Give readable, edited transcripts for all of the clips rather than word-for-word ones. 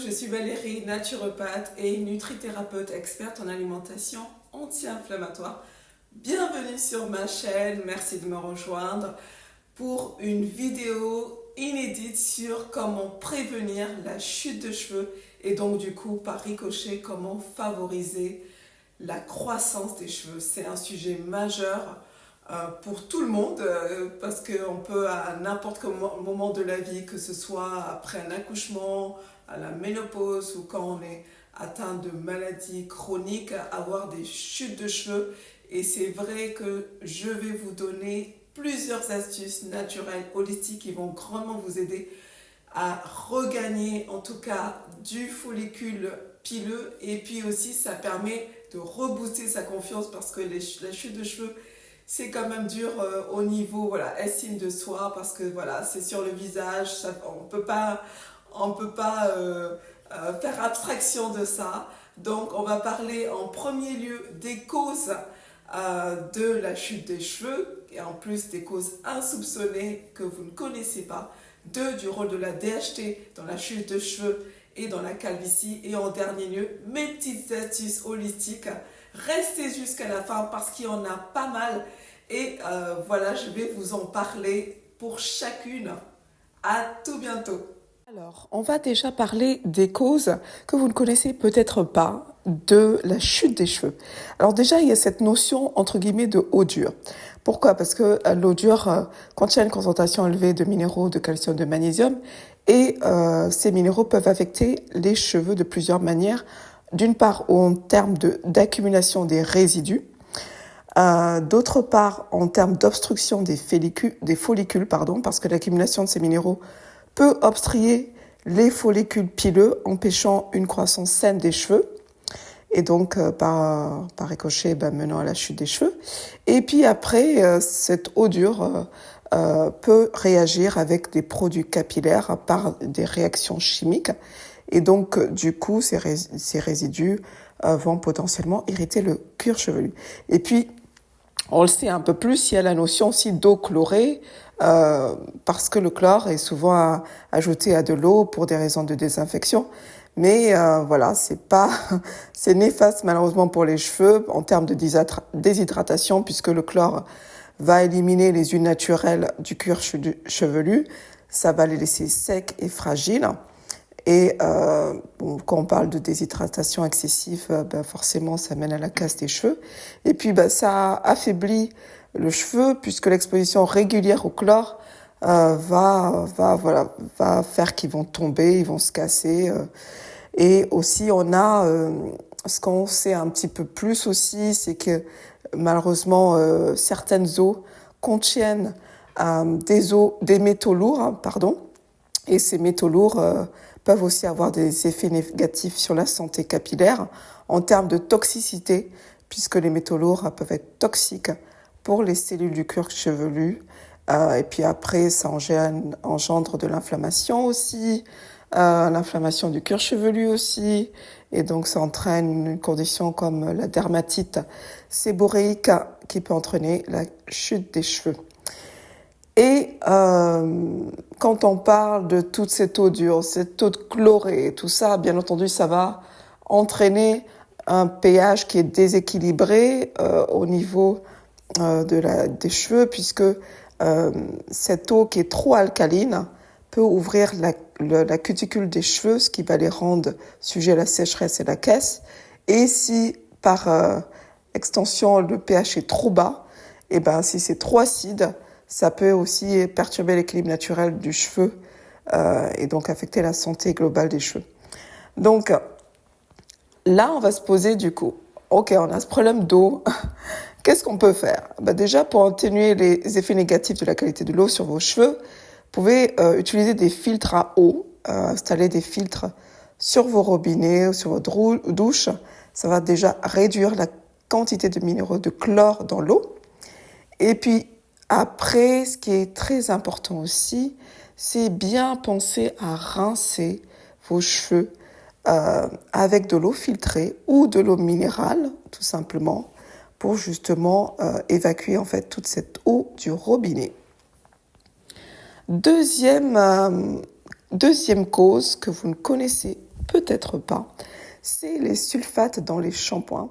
je suis Valérie, naturopathe et nutrithérapeute experte en alimentation anti-inflammatoire. Bienvenue sur ma chaîne, merci de me rejoindre pour une vidéo inédite sur comment prévenir la chute de cheveux et donc du coup par ricochet comment favoriser la croissance des cheveux. C'est un sujet majeur pour tout le monde parce qu'on peut à n'importe quel moment de la vie, que ce soit après un accouchement, à la ménopause ou quand on est atteint de maladies chroniques, avoir des chutes de cheveux. Et c'est vrai que je vais vous donner plusieurs astuces naturelles, holistiques qui vont grandement vous aider à regagner en tout cas du follicule pileux, et puis aussi ça permet de rebooster sa confiance parce que la chute de cheveux c'est quand même dur au niveau estime de soi, parce que c'est sur le visage, on peut pas faire abstraction de ça. Donc on va parler en premier lieu des causes de la chute des cheveux, et en plus des causes insoupçonnées que vous ne connaissez pas. Deux, du rôle de la DHT dans la chute de cheveux et dans la calvitie. Et en dernier lieu, mes petites astuces holistiques. Restez jusqu'à la fin parce qu'il y en a pas mal. Et je vais vous en parler pour chacune. À tout bientôt. Alors, on va déjà parler des causes que vous ne connaissez peut-être pas de la chute des cheveux. Alors déjà, il y a cette notion, entre guillemets, de eau dure. Pourquoi ? Parce que l'eau dure contient une concentration élevée de minéraux, de calcium, de magnésium, et ces minéraux peuvent affecter les cheveux de plusieurs manières. D'une part, en termes d'accumulation des résidus, d'autre part, en termes d'obstruction des follicules, parce que l'accumulation de ces minéraux peut obstruer les follicules pileux, empêchant une croissance saine des cheveux, et donc par ricochet menant à la chute des cheveux. Et puis après, cette eau dure peut réagir avec des produits capillaires par des réactions chimiques, et donc du coup ces résidus vont potentiellement irriter le cuir chevelu. Et puis on le sait un peu plus, il y a la notion aussi d'eau chlorée, parce que le chlore est souvent ajouté à de l'eau pour des raisons de désinfection. Mais c'est néfaste malheureusement pour les cheveux en termes de déshydratation, puisque le chlore va éliminer les huiles naturelles du cuir chevelu. Ça va les laisser secs et fragiles. Et quand on parle de déshydratation excessive, forcément, ça mène à la casse des cheveux. Et puis, ça affaiblit le cheveu, puisque l'exposition régulière au chlore va faire qu'ils vont tomber, ils vont se casser. Et aussi, on a ce qu'on sait un petit peu plus aussi, c'est que malheureusement, certaines eaux contiennent des métaux lourds, et ces métaux lourds peuvent aussi avoir des effets négatifs sur la santé capillaire en termes de toxicité, puisque les métaux lourds peuvent être toxiques pour les cellules du cuir chevelu. Et puis après, ça engendre de l'inflammation aussi, l'inflammation du cuir chevelu aussi. Et donc, ça entraîne une condition comme la dermatite séborréique qui peut entraîner la chute des cheveux. Et quand on parle de toute cette eau dure, cette eau chlorée, tout ça, bien entendu, ça va entraîner un pH qui est déséquilibré au niveau des cheveux, puisque cette eau qui est trop alcaline peut ouvrir la cuticule des cheveux, ce qui va les rendre sujets à la sécheresse et la casse. Et si par extension le pH est trop bas, et si c'est trop acide, ça peut aussi perturber l'équilibre naturel du cheveu et donc affecter la santé globale des cheveux. Donc là, on va se poser du coup, ok, on a ce problème d'eau, qu'est-ce qu'on peut faire ? Déjà, pour atténuer les effets négatifs de la qualité de l'eau sur vos cheveux, vous pouvez utiliser des filtres à eau, installer des filtres sur vos robinets ou sur votre douche. Ça va déjà réduire la quantité de minéraux de chlore dans l'eau. Et puis, après, ce qui est très important aussi, c'est bien penser à rincer vos cheveux avec de l'eau filtrée ou de l'eau minérale, tout simplement, pour justement évacuer en fait toute cette eau du robinet. Deuxième cause que vous ne connaissez peut-être pas, c'est les sulfates dans les shampoings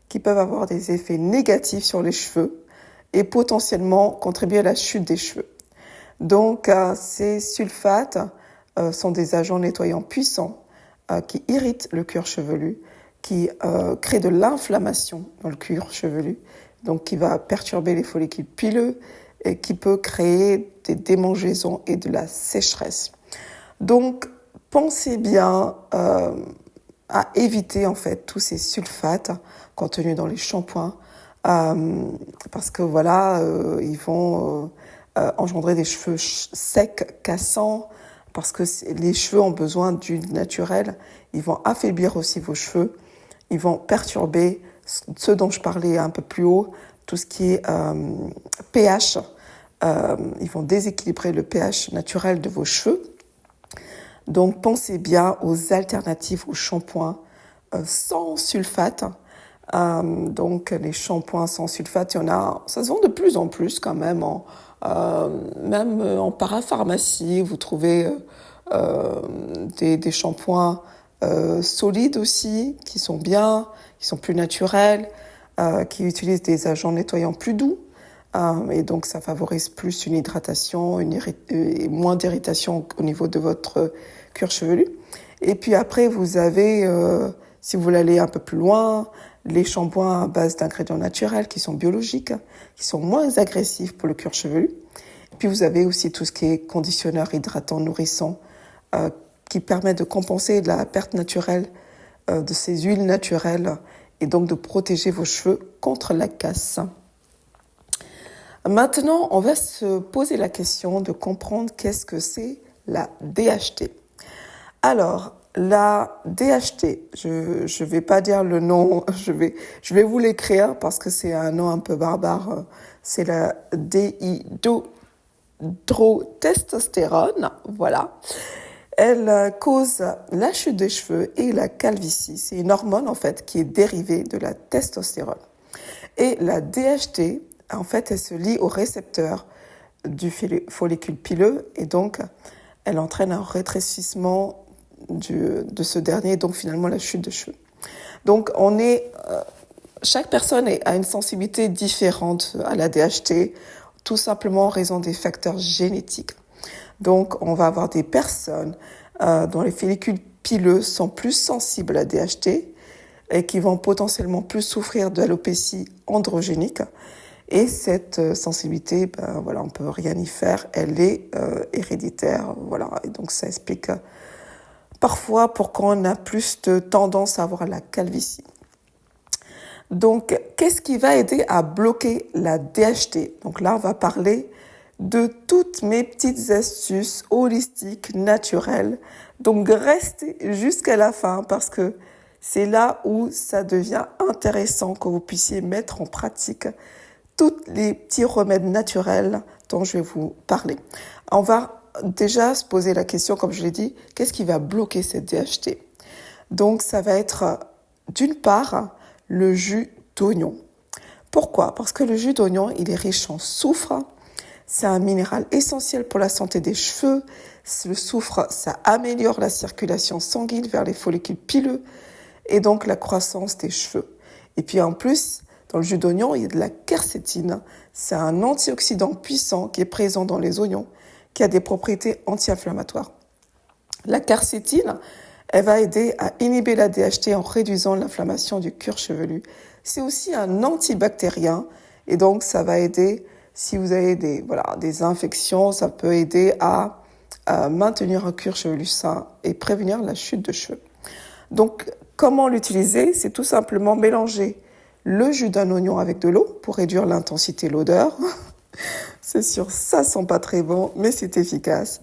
qui peuvent avoir des effets négatifs sur les cheveux et potentiellement contribuer à la chute des cheveux. Donc, ces sulfates sont des agents nettoyants puissants qui irritent le cuir chevelu, qui créent de l'inflammation dans le cuir chevelu, donc qui va perturber les follicules pileux et qui peut créer des démangeaisons et de la sécheresse. Donc, pensez bien à éviter en fait tous ces sulfates contenus dans les shampoings parce que voilà, ils vont engendrer des cheveux secs, cassants, parce que les cheveux ont besoin d'huile naturelle. Ils vont affaiblir aussi vos cheveux. Ils vont perturber ce dont je parlais un peu plus haut, tout ce qui est pH. Ils vont déséquilibrer le pH naturel de vos cheveux. Donc, pensez bien aux alternatives aux shampoings sans sulfate. Donc, les shampoings sans sulfate, il y en a, ça se vend de plus en plus quand même. Même en parapharmacie, vous trouvez des shampoings solides aussi, qui sont bien, qui sont plus naturels, qui utilisent des agents nettoyants plus doux. Et donc, ça favorise plus une hydratation et moins d'irritation au niveau de votre cuir chevelu. Et puis après, vous avez, si vous voulez aller un peu plus loin, les shampoings à base d'ingrédients naturels qui sont biologiques, qui sont moins agressifs pour le cuir chevelu. Et puis, vous avez aussi tout ce qui est conditionneur, hydratant, nourrissant, qui permet de compenser la perte naturelle de ces huiles naturelles et donc de protéger vos cheveux contre la casse. Maintenant, on va se poser la question de comprendre qu'est-ce que c'est la DHT. Alors, la DHT, je vais pas dire le nom, je vais vous l'écrire parce que c'est un nom un peu barbare. C'est la dihydrotestostérone, voilà. Elle cause la chute des cheveux et la calvitie. C'est une hormone en fait qui est dérivée de la testostérone. Et la DHT, en fait, elle se lie au récepteur du follicule pileux et donc elle entraîne un rétrécissement de ce dernier et donc finalement la chute de cheveux. Donc chaque personne a une sensibilité différente à la DHT, tout simplement en raison des facteurs génétiques. Donc on va avoir des personnes dont les follicules pileux sont plus sensibles à la DHT et qui vont potentiellement plus souffrir d'alopécie androgénique. Et cette sensibilité, on peut rien y faire, elle est héréditaire, voilà. Et donc ça explique parfois pourquoi on a plus de tendance à avoir la calvitie. Donc, qu'est-ce qui va aider à bloquer la DHT? Donc là, on va parler de toutes mes petites astuces holistiques, naturelles. Donc, restez jusqu'à la fin parce que c'est là où ça devient intéressant que vous puissiez mettre en pratique tous les petits remèdes naturels dont je vais vous parler. On va déjà se poser la question, comme je l'ai dit, qu'est-ce qui va bloquer cette DHT? Donc, ça va être d'une part le jus d'oignon. Pourquoi? Parce que le jus d'oignon, il est riche en soufre. C'est un minéral essentiel pour la santé des cheveux. Le soufre, ça améliore la circulation sanguine vers les follicules pileux et donc la croissance des cheveux. Et puis en plus, dans le jus d'oignon, il y a de la quercétine. C'est un antioxydant puissant qui est présent dans les oignons, qui a des propriétés anti-inflammatoires. La quercétine, elle va aider à inhiber la DHT en réduisant l'inflammation du cuir chevelu. C'est aussi un antibactérien et donc ça va aider, si vous avez des infections, ça peut aider à maintenir un cuir chevelu sain et prévenir la chute de cheveux. Donc, comment l'utiliser? C'est tout simplement mélanger le jus d'un oignon avec de l'eau pour réduire l'intensité et l'odeur. C'est sûr, ça sent pas très bon, mais c'est efficace.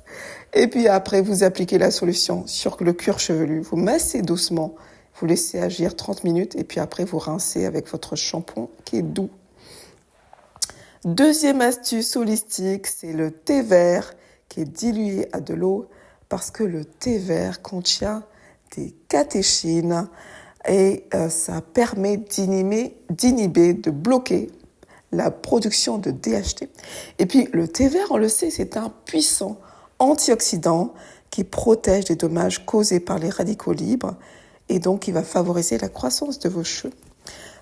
Et puis après, vous appliquez la solution sur le cuir chevelu. Vous massez doucement, vous laissez agir 30 minutes et puis après, vous rincez avec votre shampoing qui est doux. Deuxième astuce holistique, c'est le thé vert qui est dilué à de l'eau parce que le thé vert contient des catéchines et ça permet d'inhiber, de bloquer la production de DHT. Et puis le thé vert, on le sait, c'est un puissant antioxydant qui protège des dommages causés par les radicaux libres et donc qui va favoriser la croissance de vos cheveux.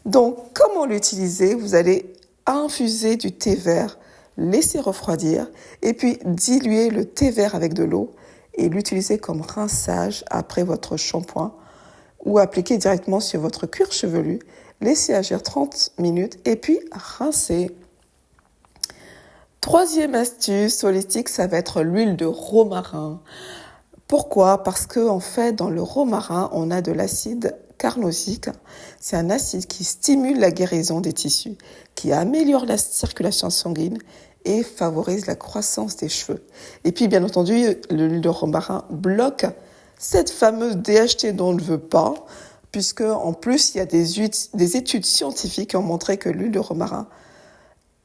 Donc, comment l'utiliser? Vous allez infuser du thé vert, laisser refroidir et puis diluer le thé vert avec de l'eau et l'utiliser comme rinçage après votre shampoing ou appliquer directement sur votre cuir chevelu. Laissez agir 30 minutes et puis rincer. Troisième astuce holistique, ça va être l'huile de romarin. Pourquoi? Parce que en fait, dans le romarin, on a de l'acide carnosique. C'est un acide qui stimule la guérison des tissus, qui améliore la circulation sanguine et favorise la croissance des cheveux. Et puis, bien entendu, l'huile de romarin bloque cette fameuse DHT dont on ne veut pas, puisque en plus, il y a des études scientifiques qui ont montré que l'huile de romarin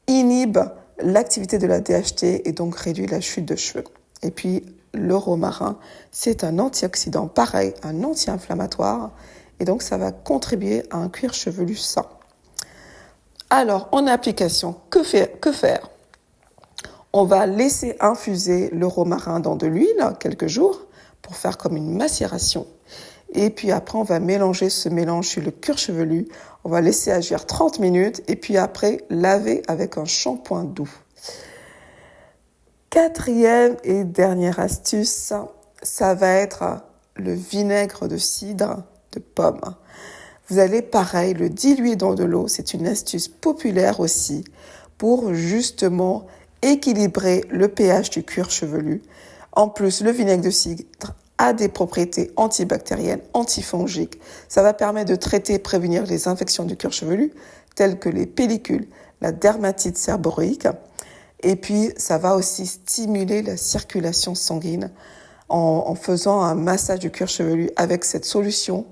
inhibe l'activité de la DHT et donc réduit la chute de cheveux. Et puis, le romarin, c'est un antioxydant, pareil, un anti-inflammatoire, et donc ça va contribuer à un cuir chevelu sain. Alors, en application, que faire? On va laisser infuser le romarin dans de l'huile quelques jours pour faire comme une macération. Et puis après, on va mélanger ce mélange sur le cuir chevelu. On va laisser agir 30 minutes et puis après, laver avec un shampoing doux. Quatrième et dernière astuce, ça va être le vinaigre de cidre de pomme. Vous allez, pareil, le diluer dans de l'eau. C'est une astuce populaire aussi pour justement équilibrer le pH du cuir chevelu. En plus, le vinaigre de cidre a des propriétés antibactériennes, antifongiques. Ça va permettre de traiter et prévenir les infections du cuir chevelu, telles que les pellicules, la dermatite seborrhéique. Et puis, ça va aussi stimuler la circulation sanguine en faisant un massage du cuir chevelu avec cette solution.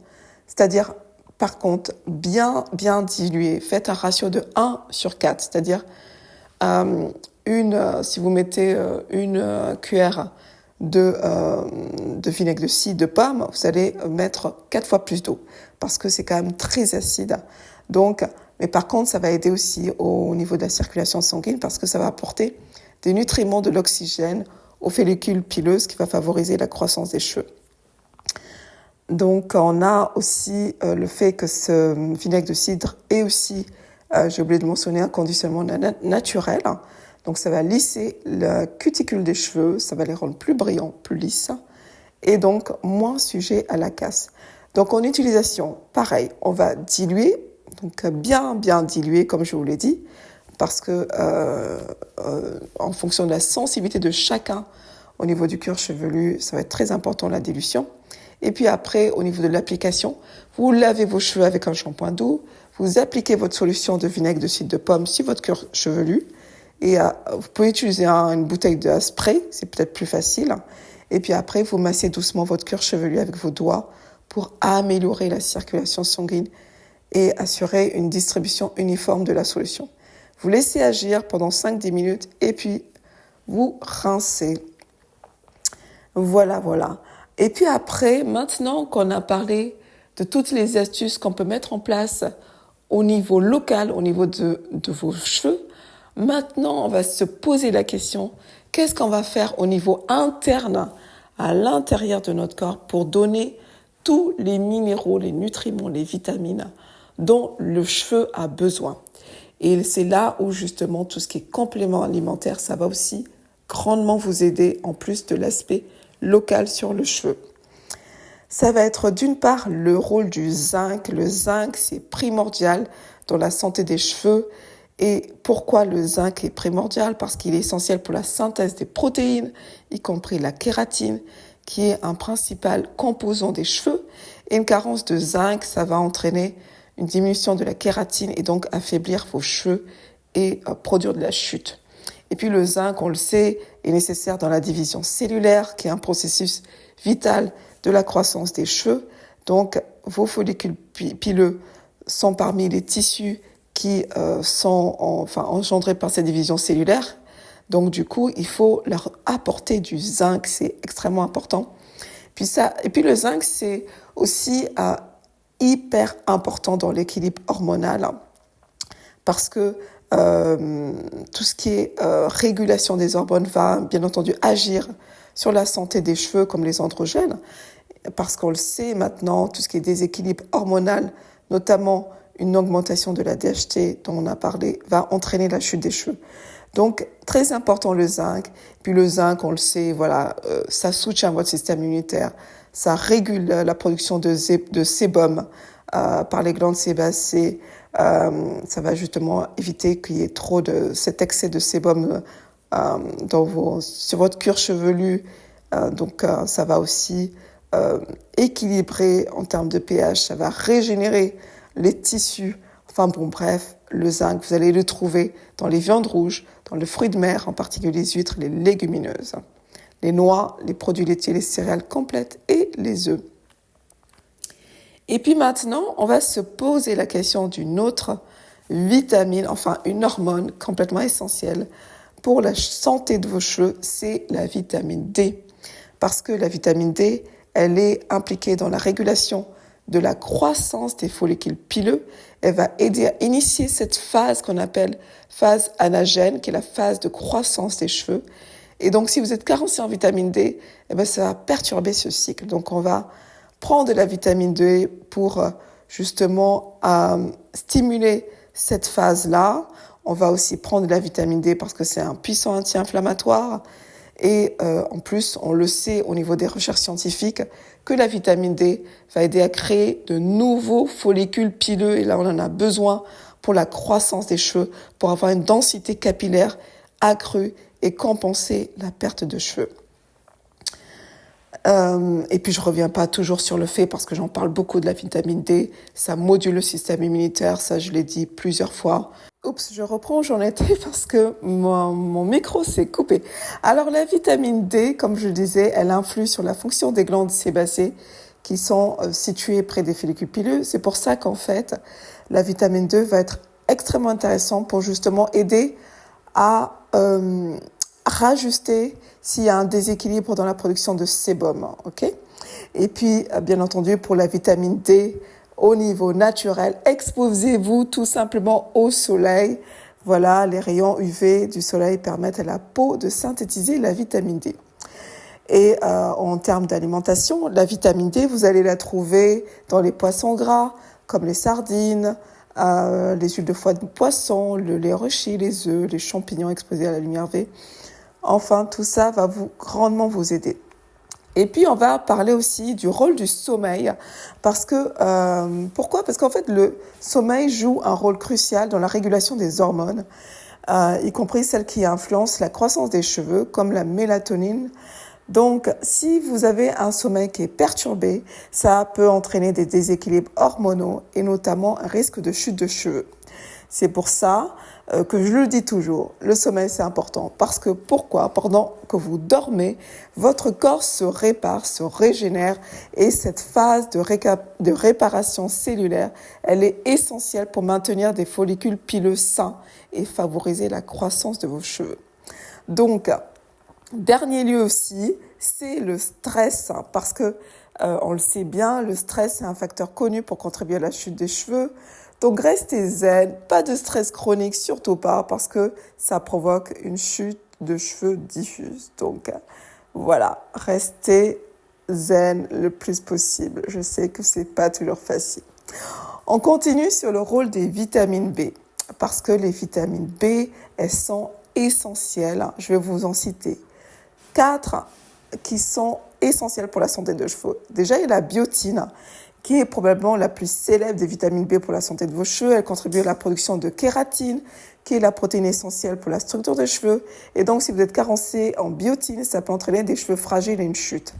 C'est-à-dire, par contre, bien dilué. Faites un ratio de 1/4, c'est-à-dire si vous mettez une cuillère de vinaigre de cidre de pomme, vous allez mettre 4 fois plus d'eau parce que c'est quand même très acide. Donc, mais par contre, ça va aider aussi au niveau de la circulation sanguine parce que ça va apporter des nutriments, de l'oxygène aux follicules pileuses qui va favoriser la croissance des cheveux. Donc, on a aussi le fait que ce vinaigre de cidre est aussi, j'ai oublié de mentionner, un conditionnement naturel. Donc, ça va lisser la cuticule des cheveux, ça va les rendre plus brillants, plus lisses, et donc moins sujets à la casse. Donc, en utilisation, pareil, on va diluer, donc bien diluer, comme je vous l'ai dit, parce que en fonction de la sensibilité de chacun au niveau du cuir chevelu, ça va être très important la dilution. Et puis après, au niveau de l'application, vous lavez vos cheveux avec un shampoing doux, vous appliquez votre solution de vinaigre de cidre de pomme sur votre cuir chevelu, et vous pouvez utiliser une bouteille de spray, c'est peut-être plus facile. Et puis après, vous massez doucement votre cuir chevelu avec vos doigts pour améliorer la circulation sanguine et assurer une distribution uniforme de la solution. Vous laissez agir pendant 5-10 minutes et puis vous rincez. Voilà. Et puis après, maintenant qu'on a parlé de toutes les astuces qu'on peut mettre en place au niveau local, au niveau de vos cheveux, maintenant on va se poser la question, qu'est-ce qu'on va faire au niveau interne, à l'intérieur de notre corps pour donner tous les minéraux, les nutriments, les vitamines dont le cheveu a besoin. Et c'est là où justement tout ce qui est complément alimentaire, ça va aussi grandement vous aider en plus de l'aspect local sur le cheveu. Ça va être d'une part le rôle du zinc. Le zinc, c'est primordial dans la santé des cheveux. Et pourquoi le zinc est primordial? Parce qu'il est essentiel pour la synthèse des protéines, y compris la kératine, qui est un principal composant des cheveux. Et une carence de zinc, ça va entraîner une diminution de la kératine et donc affaiblir vos cheveux et produire de la chute. Et puis le zinc, on le sait, est nécessaire dans la division cellulaire, qui est un processus vital de la croissance des cheveux. Donc, vos follicules pileux sont parmi les tissus qui sont engendrés par ces divisions cellulaires. Donc, du coup, il faut leur apporter du zinc, c'est extrêmement important. Et puis le zinc, c'est aussi hyper important dans l'équilibre hormonal parce que tout ce qui est régulation des hormones va bien entendu agir sur la santé des cheveux comme les androgènes, parce qu'on le sait maintenant, tout ce qui est déséquilibre hormonal, notamment une augmentation de la DHT dont on a parlé, va entraîner la chute des cheveux. Donc, très important le zinc. Puis le zinc, on le sait, voilà, ça soutient votre système immunitaire, ça régule la production de sébum par les glandes sébacées. Ça va justement éviter qu'il y ait trop de cet excès de sébum sur votre cuir chevelu. Donc, ça va aussi équilibrer en termes de pH, ça va régénérer les tissus. Enfin bon, bref, le zinc, vous allez le trouver dans les viandes rouges, dans les fruits de mer, en particulier les huîtres, les légumineuses, les noix, les produits laitiers, les céréales complètes et les œufs. Et puis maintenant, on va se poser la question d'une autre vitamine, enfin une hormone complètement essentielle pour la santé de vos cheveux, c'est la vitamine D. Parce que la vitamine D, elle est impliquée dans la régulation de la croissance des follicules pileux. Elle va aider à initier cette phase qu'on appelle phase anagène, qui est la phase de croissance des cheveux. Et donc, si vous êtes carencé en vitamine D, ça va perturber ce cycle. Donc, on va prendre de la vitamine D pour justement stimuler cette phase-là. On va aussi prendre de la vitamine D parce que c'est un puissant anti-inflammatoire. Et en plus, on le sait au niveau des recherches scientifiques que la vitamine D va aider à créer de nouveaux follicules pileux. Et là, on en a besoin pour la croissance des cheveux, pour avoir une densité capillaire accrue et compenser la perte de cheveux. Et puis, je reviens pas toujours sur le fait, parce que j'en parle beaucoup de la vitamine D, ça module le système immunitaire, ça je l'ai dit plusieurs fois. Oups, je reprends où j'en étais parce que mon micro s'est coupé. Alors, la vitamine D, comme je le disais, elle influe sur la fonction des glandes sébacées qui sont situées près des follicules pileux. C'est pour ça qu'en fait, la vitamine D va être extrêmement intéressante pour justement aider à rajuster s'il y a un déséquilibre dans la production de sébum, ok ? Et puis, bien entendu, pour la vitamine D, au niveau naturel, exposez-vous tout simplement au soleil. Voilà, les rayons UV du soleil permettent à la peau de synthétiser la vitamine D. Et en termes d'alimentation, la vitamine D, vous allez la trouver dans les poissons gras, comme les sardines, les huiles de foie de poisson, le lait enrichi, les œufs, les champignons exposés à la lumière V. Enfin, tout ça va grandement vous aider. Et puis, on va parler aussi du rôle du sommeil. Parce que, pourquoi ? Parce qu'en fait, le sommeil joue un rôle crucial dans la régulation des hormones, y compris celles qui influencent la croissance des cheveux, comme la mélatonine. Donc, si vous avez un sommeil qui est perturbé, ça peut entraîner des déséquilibres hormonaux et notamment un risque de chute de cheveux. C'est pour ça que je le dis toujours, le sommeil c'est important. Parce que pourquoi ? Pendant que vous dormez, votre corps se répare, se régénère et cette phase de réparation cellulaire, elle est essentielle pour maintenir des follicules pileux sains et favoriser la croissance de vos cheveux. Donc, dernier lieu aussi, c'est le stress, parce que on le sait bien, le stress est un facteur connu pour contribuer à la chute des cheveux. Donc restez zen, pas de stress chronique, surtout pas, parce que ça provoque une chute de cheveux diffuse. Donc voilà, restez zen le plus possible. Je sais que c'est pas toujours facile. On continue sur le rôle des vitamines B, parce que les vitamines B, elles sont essentielles. Je vais vous en citer 4 qui sont essentielles pour la santé des cheveux. Déjà, il y a la biotine, qui est probablement la plus célèbre des vitamines B pour la santé de vos cheveux. Elle contribue à la production de kératine, qui est la protéine essentielle pour la structure des cheveux. Et donc, si vous êtes carencé en biotine, ça peut entraîner des cheveux fragiles et une chute.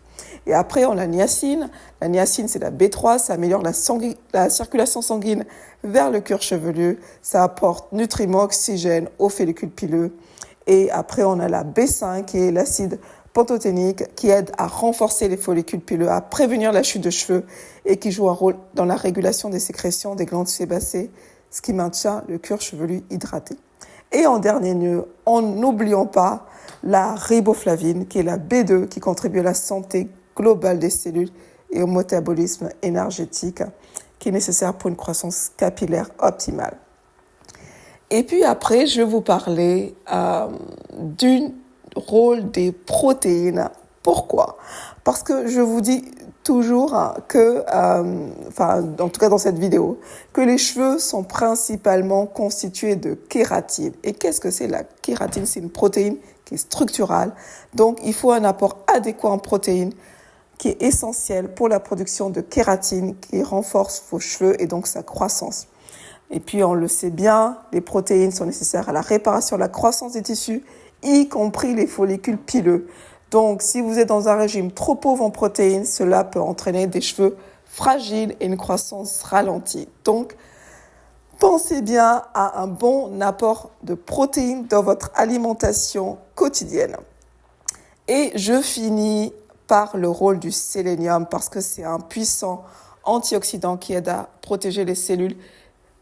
Et après, on a la niacine. La niacine, c'est la B3. Ça améliore la circulation sanguine vers le cuir chevelu. Ça apporte nutriments, oxygène aux follicules pileux. Et après, on a la B5, qui est l'acide pantothénique, qui aide à renforcer les follicules pileux, à prévenir la chute de cheveux et qui joue un rôle dans la régulation des sécrétions des glandes sébacées, ce qui maintient le cuir chevelu hydraté. Et en dernier lieu, en n'oublions pas la riboflavine, qui est la B2, qui contribue à la santé globale des cellules et au métabolisme énergétique, qui est nécessaire pour une croissance capillaire optimale. Et puis après, je vais vous parler du rôle des protéines Pourquoi? Parce que je vous dis toujours que, en tout cas dans cette vidéo, que les cheveux sont principalement constitués de kératine. Et qu'est-ce que c'est la kératine? C'est une protéine qui est structurale. Donc, il faut un apport adéquat en protéines qui est essentiel pour la production de kératine qui renforce vos cheveux et donc sa croissance. Et puis, on le sait bien, les protéines sont nécessaires à la réparation, à la croissance des tissus, y compris les follicules pileux. Donc, si vous êtes dans un régime trop pauvre en protéines, cela peut entraîner des cheveux fragiles et une croissance ralentie. Donc, pensez bien à un bon apport de protéines dans votre alimentation quotidienne. Et je finis par le rôle du sélénium parce que c'est un puissant antioxydant qui aide à protéger les cellules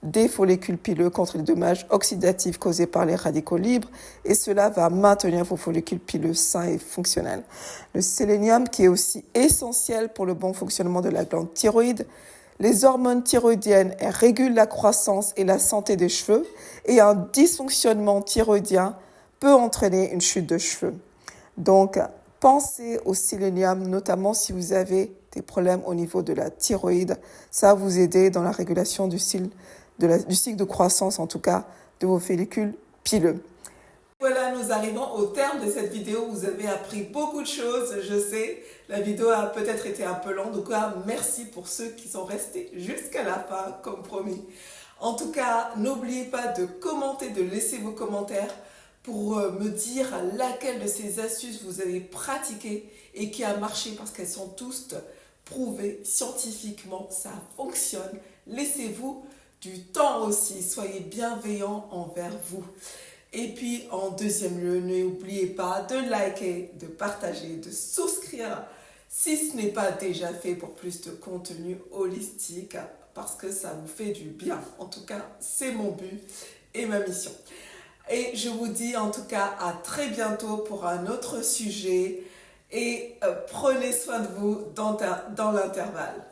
des follicules pileux contre les dommages oxydatifs causés par les radicaux libres et cela va maintenir vos follicules pileux sains et fonctionnels. Le sélénium qui est aussi essentiel pour le bon fonctionnement de la glande thyroïde. Les hormones thyroïdiennes régulent la croissance et la santé des cheveux et un dysfonctionnement thyroïdien peut entraîner une chute de cheveux. Donc, pensez au sélénium, notamment si vous avez des problèmes au niveau de la thyroïde. Ça va vous aider dans la régulation du cycle de croissance, en tout cas, de vos follicules pileux. Voilà, nous arrivons au terme de cette vidéo. Vous avez appris beaucoup de choses, je sais. La vidéo a peut-être été un peu longue. Donc, merci pour ceux qui sont restés jusqu'à la fin, comme promis. En tout cas, n'oubliez pas de commenter, de laisser vos commentaires pour me dire laquelle de ces astuces vous avez pratiqué et qui a marché parce qu'elles sont toutes prouvées scientifiquement. Ça fonctionne. Laissez-vous du temps aussi. Soyez bienveillants envers vous. Et puis, en deuxième lieu, n'oubliez pas de liker, de partager, de souscrire si ce n'est pas déjà fait pour plus de contenu holistique parce que ça vous fait du bien. En tout cas, c'est mon but et ma mission. Et je vous dis en tout cas à très bientôt pour un autre sujet et prenez soin de vous dans l'intervalle.